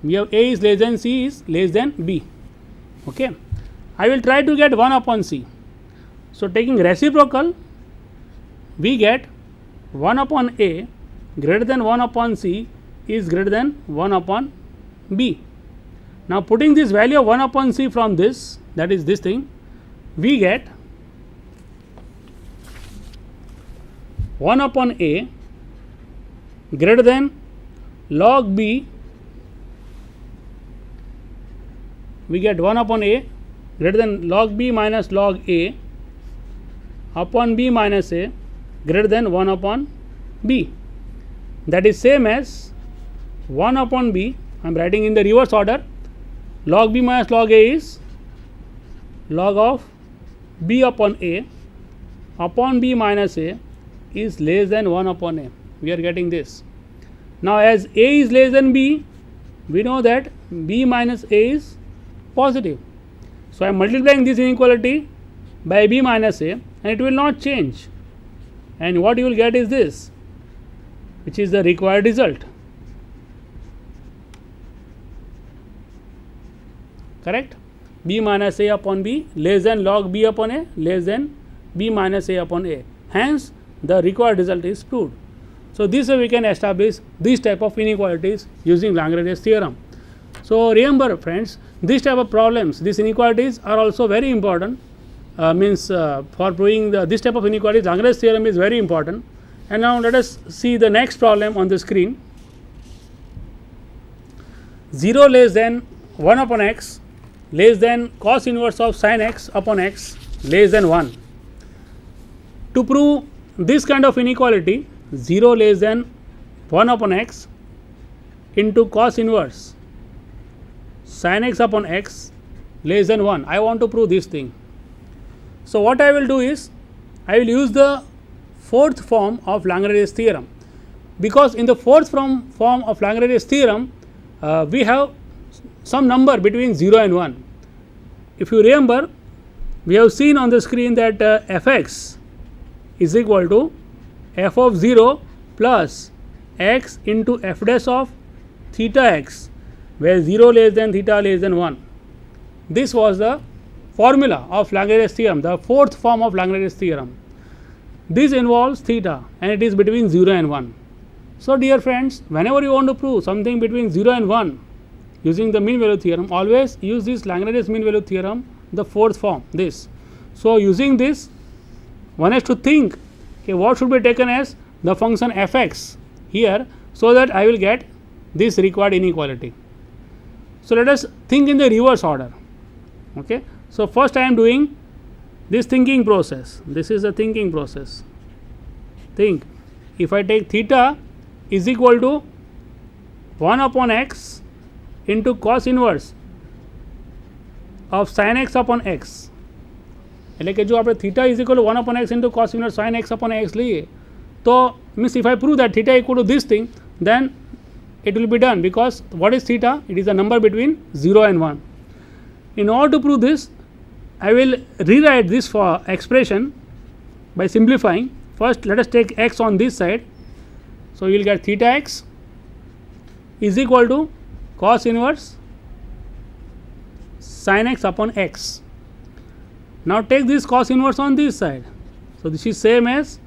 We have A is less than C is less than B. Okay. I will try to get 1 upon C. So, taking reciprocal, we get 1 upon A greater than 1 upon C is greater than 1 upon B. Now, putting this value of 1 upon C from this, that is this thing, we get 1 upon A greater than log B, we get 1 upon A greater than log B minus log A upon B minus A greater than 1 upon B. That is same as 1 upon B. I am writing in the reverse order. Log B minus log A is log of B upon A upon B minus A is less than 1 upon A. We are getting this. Now, as A is less than B, we know that B minus A is positive. So, I am multiplying this inequality by B minus A and it will not change. And what you will get is this, which is the required result. Correct? B minus A upon B less than log B upon A less than B minus A upon A. Hence, the required result is proved. So, this way we can establish this type of inequalities using Lagrange's theorem. So, remember friends, this type of problems, these inequalities are also very important. For proving this type of inequalities, Lagrange's theorem is very important. And now, let us see the next problem on the screen. 0 less than 1 upon x less than cos inverse of sin x upon x less than 1. To prove this kind of inequality, 0 less than 1 upon x into cos inverse sin x upon x less than 1. I want to prove this thing. So, what I will do is, I will use the fourth form of Lagrange's theorem, because in the fourth form of Lagrange's theorem, we have some number between 0 and 1. If you remember, we have seen on the screen that f(x) is equal to f of 0 plus x into f dash of theta x, where 0 less than theta less than 1. This was the formula of Lagrange's theorem, the fourth form of Lagrange's theorem. This involves theta and it is between 0 and 1. So, dear friends, whenever you want to prove something between 0 and 1 using the mean value theorem, always use this Lagrange's mean value theorem, the fourth form, this. So, using this, one has to think, okay, what should be taken as the function f(x) here, so that I will get this required inequality. So, let us think in the reverse order. Okay. So, first I am doing this thinking process. This is the thinking process. Think, if I take theta is equal to 1 upon x into cos inverse of sin x upon x, એટલે કે જો આપણે theta is equal to 1 upon x into cos inverse sin x upon x લઈએ, તો means if I prove that theta equal to this thing, then it will be done, because what is theta? It is a number between 0 and 1. In order to prove this, I will rewrite this for expression by simplifying. First, let us take x on this side. So, you will get theta x is equal to cos inverse sin x upon x. Now, take this cos inverse on this side. So, this is same as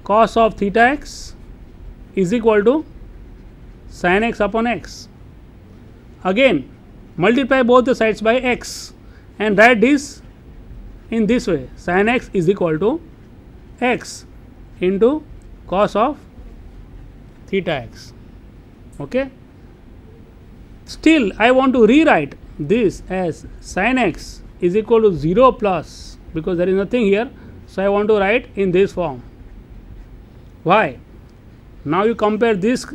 cos of theta x is equal to sin x upon x. Again, multiply both the sides by x and write this in this way, sin x is equal to x into cos of theta x. Okay. Still, I want to rewrite this as sin x is equal to 0 plus, because there is nothing here. So, I want to write in this form. Why? Now, you compare this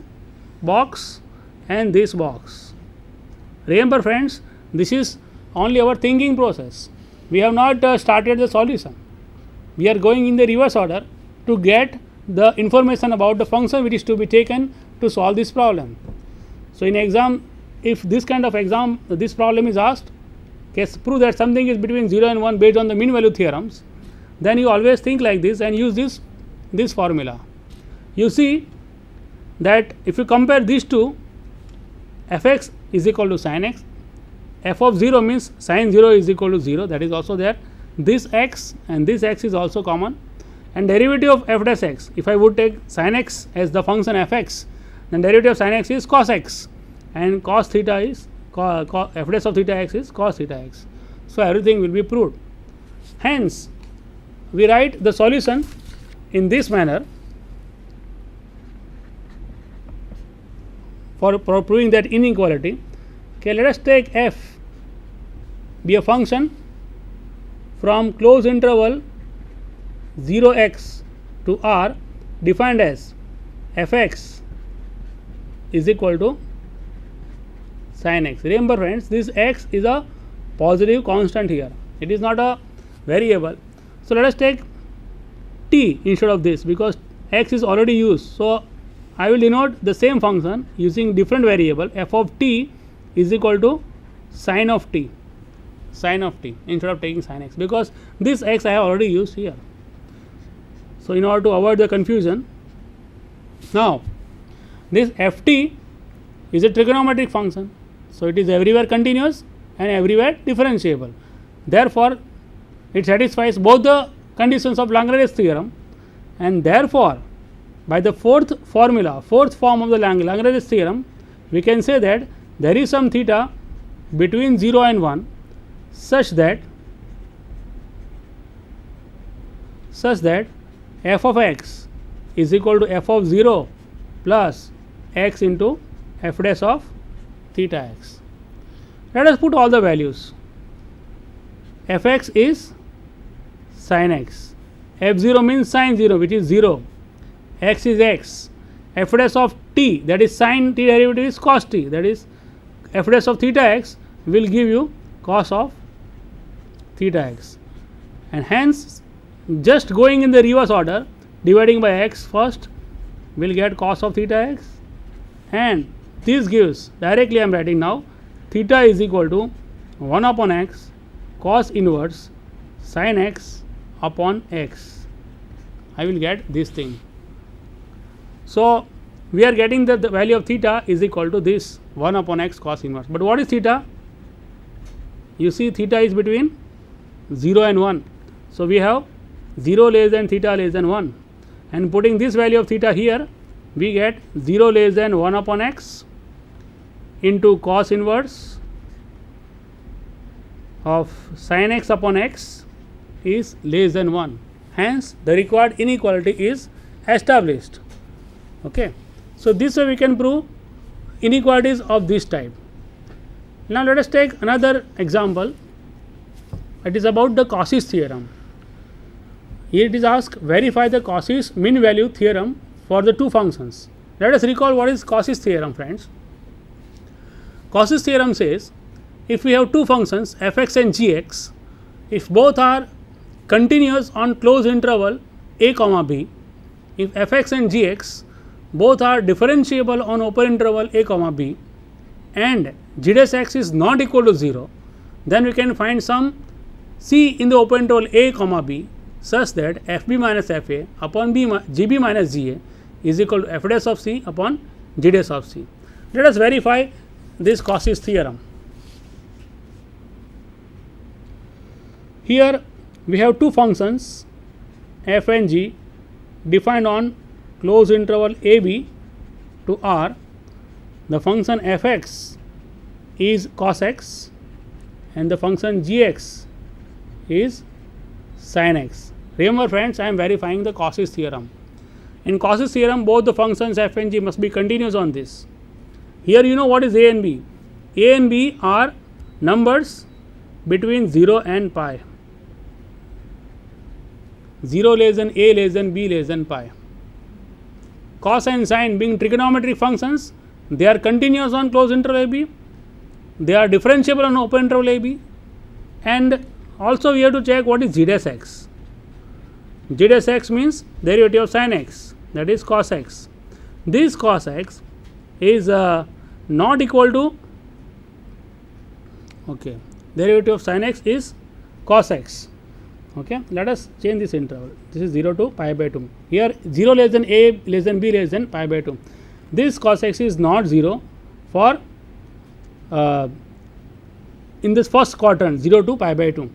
box and this box. Remember friends, this is only our thinking process. We have not started the solution. We are going in the reverse order to get the information about the function which is to be taken to solve this problem. So, in exam, if this kind of exam, this problem is asked, prove that something is between 0 and 1 based on the mean value theorems, then you always think like this and use this formula. You see that if you compare these two, f(x) is equal to sin x. F of 0 means sin 0 is equal to 0, that is also there. This x and this x is also common, and derivative of f dash x, if I would take sin x as the function f x, then derivative of sin x is cos x, and cos theta is f dash of theta x is cos theta x. So everything will be proved. Hence we write the solution in this manner for proving that inequality. Okay, let us take f be a function from closed interval 0x to r defined as fx is equal to sin x. Remember friends, this x is a positive constant here, it is not a variable. So let us take t instead of this, because x is already used. So I will denote the same function using different variable. F of t is equal to sin of t, sin of t, instead of taking sin x, because this x I have already used here. So in order to avoid the confusion, now this f t is a trigonometric function, so it is everywhere continuous and everywhere differentiable. Therefore it satisfies both the conditions of Lagrange's theorem, and therefore by the fourth form of the Lagrange's theorem, we can say that there is some theta between 0 and 1 such that f of x is equal to f of 0 plus x into f dash of theta x. Let us put all the values. F x is sin x, f 0 means sin 0, which is 0, x is x, f dash of t, that is sin t derivative is cos t, that is f dash of theta x will give you cos of theta x, and hence just going in the reverse order, dividing by x first, will get cos of theta x, and this gives, directly I am writing now, theta is equal to 1 upon x cos inverse sin x upon x. I will get this thing. So we are getting that the value of theta is equal to this 1 upon x cos inverse. But what is theta? You see, theta is between 0 and 1. So we have 0 less than theta less than 1, and putting this value of theta here, we get 0 less than 1 upon x into cos inverse of sin x upon x is less than 1. Hence the required inequality is established. Okay. So this way we can prove inequalities of this type. Now let us take another example. It is about the Cauchy's theorem. Here it is asked, verify the Cauchy's mean value theorem for the two functions. Let us recall what is Cauchy's theorem, friends. Cauchy's theorem says, if we have two functions f(x) and g(x), if both are continuous on closed interval a comma b, if f(x) and g(x) both are differentiable on open interval a comma b, and g dash x is not equal to 0, then we can find some c in the open interval a comma b such that fb minus fa upon gb minus ga is equal to f dash of c upon g dash of c. Let us verify this Cauchy's theorem. Here we have two functions f and g defined on closed interval a b to r. The function f(x) is cos x and the function g(x) is sin x. Remember friends, I am verifying the Cauchy's theorem. In Cauchy's theorem, both the functions f and g must be continuous on this. Here you know what is a and b. A and b are numbers between 0 and pi. 0 less than a less than b less than pi. Cos and sin being trigonometric functions, they are continuous on closed interval a b, they are differentiable on open interval a b, and also we have to check what is g dash x. G dash x means derivative of sin x, that is cos x. This cos x is not equal to, okay, derivative of sin x is cos x. Okay, let us change this interval. This is 0 to pi by 2. Here 0 less than a less than b less than pi by 2. This cos x is not 0 for in this first quadrant 0 to pi by 2.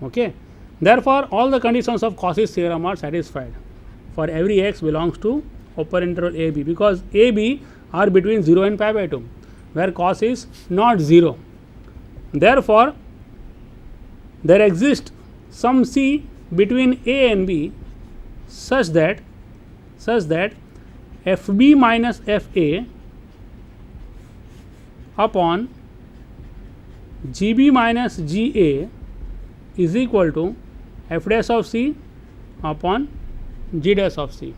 Okay. Therefore, all the conditions of Cauchy's theorem are satisfied for every x belongs to open interval a b, because a b are between 0 and pi by 2, where cos is not 0. Therefore, there exists some c between a and b such that fb minus fa upon gb minus ga is equal to f dash of c upon g dash of c.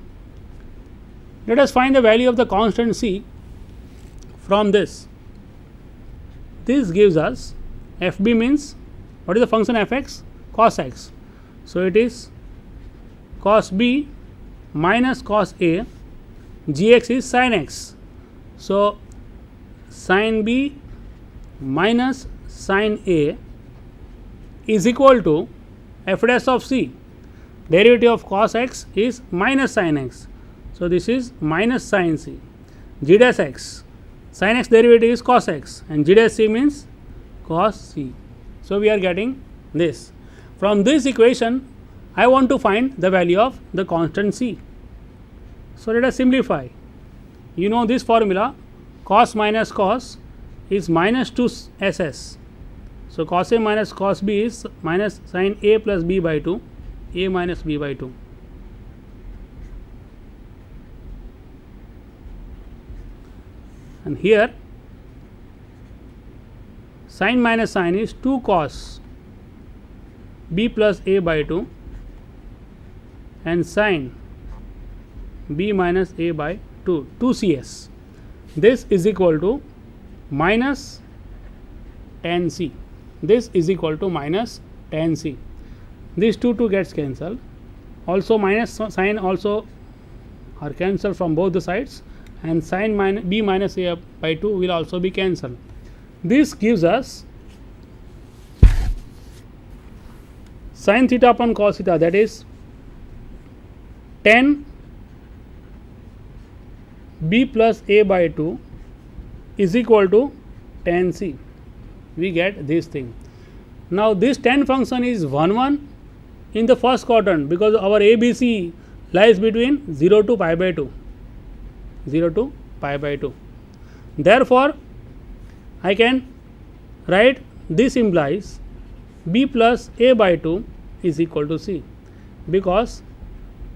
Let us find the value of the constant c from this. This gives us fb means, what is the function fx? Cos x. So, it is cos b minus cos a, gx is sin x. So, sin b minus sin a is equal to f dash of c. Derivative of cos x is minus sin x. So, this is minus sin c. G dash x, sin x derivative is cos x and g dash c means cos c. So, we are getting this. From this equation, I want to find the value of the constant c. So, let us simplify. You know this formula, cos minus cos is minus 2 ss. So, cos a minus cos b is minus sin a plus b by 2, a minus b by 2. And here sin minus sin is 2 cos b plus a by 2 and sin b minus a by 2, 2 cs. This is equal to minus tan c. This is equal to minus tan c. These 2 gets cancelled. Also minus sin also are cancelled from both the sides, and sin minus b minus a by 2 will also be cancelled. This gives us sin theta upon cos theta, that is tan b plus a by 2 is equal to tan c. We get this thing. Now, this tan function is 1 1 in the first quadrant, because our ABC lies between 0 to pi by 2. 0 to pi by 2. Therefore, I can write this implies b plus a by 2 is equal to c, because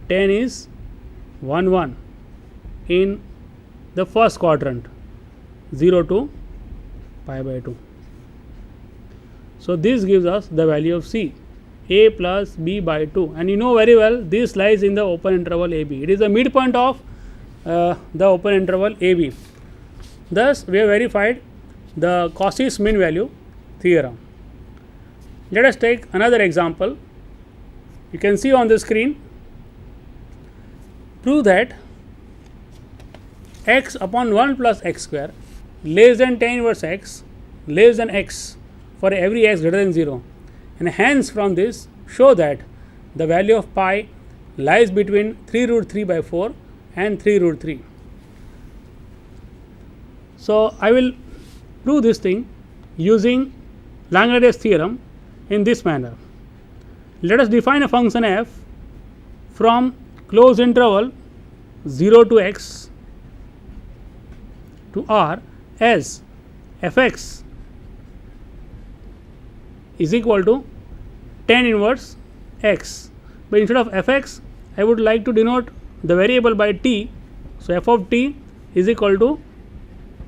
tan is 1 1 in the first quadrant 0 to pi by 2. So, this gives us the value of c, a plus b by 2, and you know very well this lies in the open interval a b. It is the midpoint of the open interval a b. Thus, we have verified the Cauchy's mean value theorem. Let us take another example. You can see on the screen, prove that x upon 1 plus x square less than tan inverse x less than x for every x greater than 0, and hence from this show that the value of pi lies between 3 root 3 by 4 and 3 root 3. So, I will prove this thing using Langrad's theorem in this manner. Let us define a function f from closed interval 0 to x to r as fx is equal to tan inverse x, but instead of fx I would like to denote the variable by t. So, f of t is equal to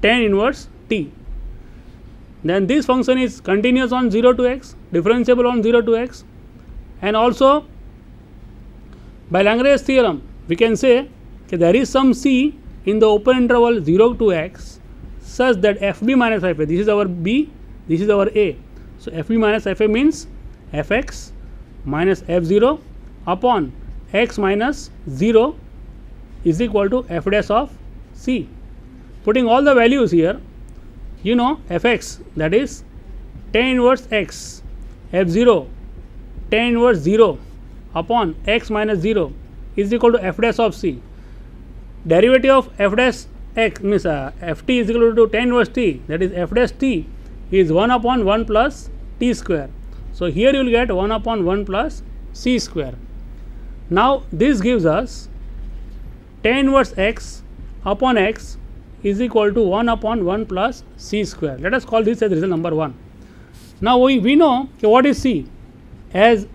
tan inverse t. Then this function is continuous on 0 to x, differentiable on 0 to x, and also by Langrad's theorem we can say that there is some c in the open interval 0 to x such that fb minus fa, this is our b, this is our a. So, fb minus fa means fx minus f0 upon x minus 0 is equal to f dash of c. Putting all the values here, you know fx, that is tan inverse x, f0 tan inverse 0 upon x minus 0 is equal to f dash of c. Derivative of f dash x means ft is equal to tan inverse t, that is f dash t is 1 upon 1 plus t square. So, here you will get 1 upon 1 plus c square. Now, this gives us tan inverse x upon x is equal to 1 upon 1 plus c square. Let us call this as result number 1. Now, we know what is c, as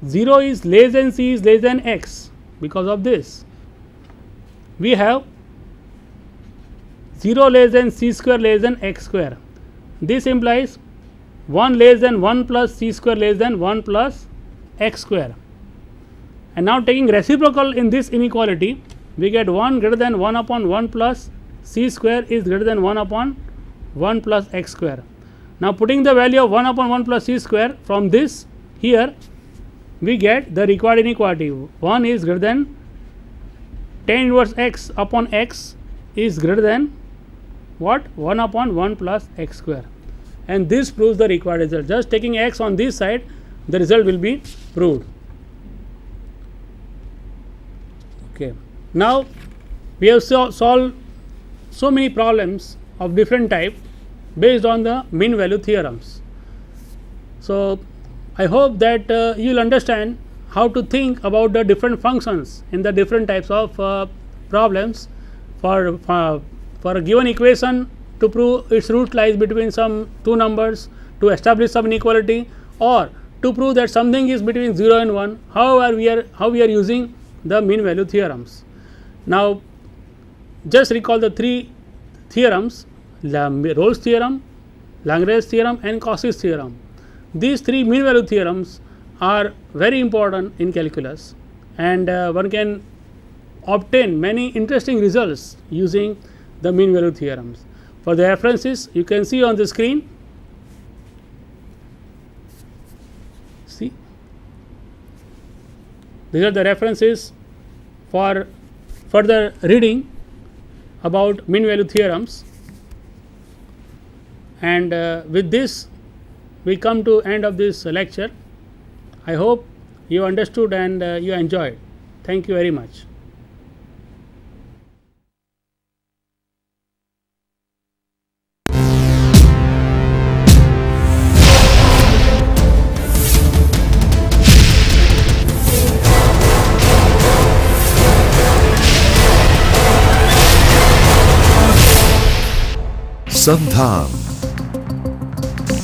0 is less than c is less than x. Because of this, we have 0 less than c square less than x square. This implies 1 less than 1 plus c square less than 1 plus x square. And now taking reciprocal in this inequality, we get 1 greater than 1 upon 1 plus c square is greater than 1 upon 1 plus x square. Now, putting the value of 1 upon 1 plus c square from this here, we get the required inequality. 1 is greater than tan inverse x upon x is greater than what? 1 upon 1 plus x square. And this proves the required result. Just taking x on this side, the result will be proved. Okay. Now, we have solved so many problems of different type based on the mean value theorems. So, I hope that you will understand how to think about the different functions in the different types of problems. For a given equation, to prove its root lies between some two numbers, to establish some inequality, or to prove that something is between 0 and 1, how we are using the mean value theorems. Now, just recall the three theorems: Rolle's theorem, Lagrange's theorem, and Cauchy's theorem. These three mean value theorems are very important in calculus, and one can obtain many interesting results using the mean value theorems. For the references, you can see on the screen. See, these are the references for further reading about mean value theorems. And with this, we come to end of this lecture. I hope you understood and you enjoyed. Thank you very much. Sandhan